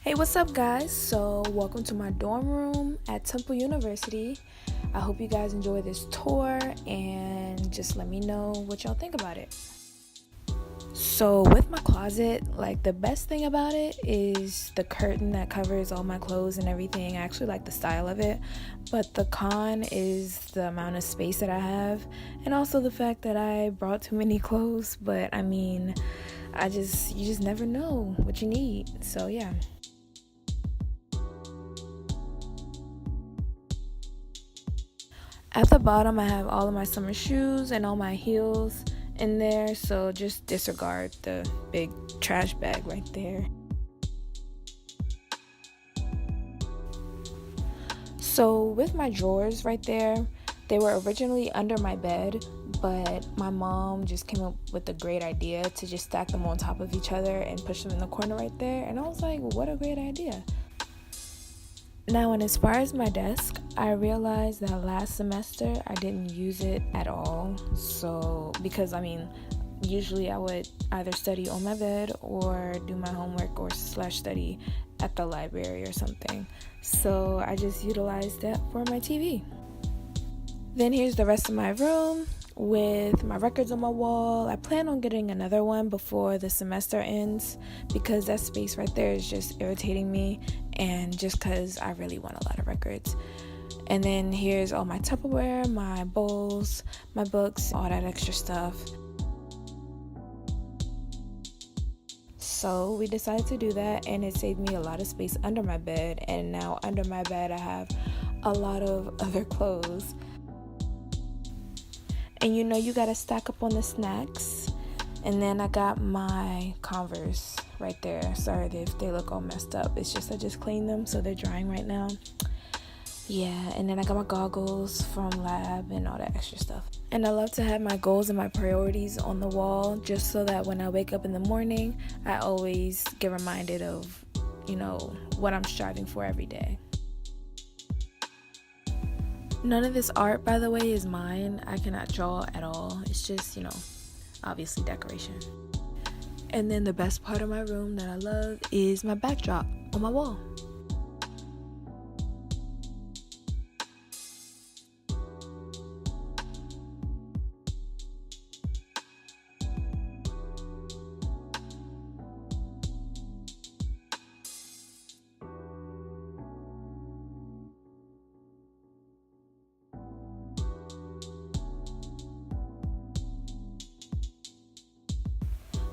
Hey, what's up, guys? So, welcome to my dorm room at Temple University. I hope you guys enjoy this tour and just let me know what y'all think about it. So, with my closet, the best thing about it is the curtain that covers all my clothes and everything. I actually like the style of it, but the con is the amount of space that I have, and also the fact that I brought too many clothes. But I mean, you just never know what you need. So, yeah. At the bottom, I have all of my summer shoes and all my heels in there, so just disregard the big trash bag right there. So with my drawers right there, they were originally under my bed, but my mom just came up with a great idea to just stack them on top of each other and push them in the corner right there, and I was like, what a great idea. Now, and as far as my desk, I realized that last semester I didn't use it at all. So, because usually I would either study on my bed or do my homework or /study at the library or something. So, I just utilized that for my TV. Then here's the rest of my room with my records on my wall. I plan on getting another one before the semester ends because that space right there is just irritating me, and just because I really want a lot of records. And then here's all my Tupperware, my bowls, my books, all that extra stuff. So we decided to do that, and it saved me a lot of space under my bed, and now under my bed I have a lot of other clothes. And you gotta stack up on the snacks. And then I got my Converse right there. Sorry if they look all messed up. It's just I just cleaned them, so they're drying right now. Yeah, and then I got my goggles from lab and all that extra stuff. And I love to have my goals and my priorities on the wall just so that when I wake up in the morning, I always get reminded of, what I'm striving for every day. None of this art, by the way, is mine. I cannot draw at all. It's just, obviously decoration. And then the best part of my room that I love is my backdrop on my wall.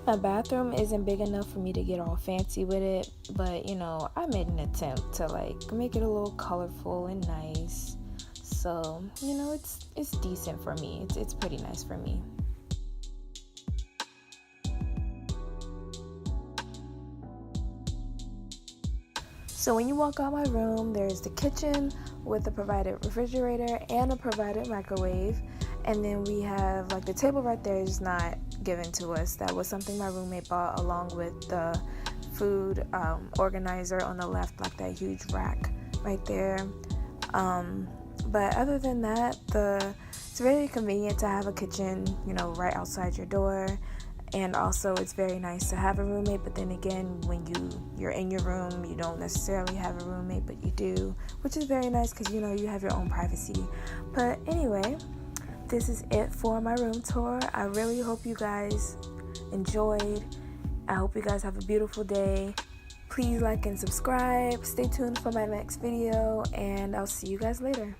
My bathroom isn't big enough for me to get all fancy with it, but I made an attempt to make it a little colorful and nice. So, it's decent for me. It's pretty nice for me. So when you walk out my room, there's the kitchen with a provided refrigerator and a provided microwave. And then we have the table right there is not given to us. That was something my roommate bought along with the food organizer on the left, that huge rack right there. But other than that, it's very convenient to have a kitchen, right outside your door. And also it's very nice to have a roommate, but then again, when you're in your room, you don't necessarily have a roommate, but you do, which is very nice because you have your own privacy. But anyway, this is it for my room tour. I really hope you guys enjoyed. I hope you guys have a beautiful day. Please like and subscribe. Stay tuned for my next video, and I'll see you guys later.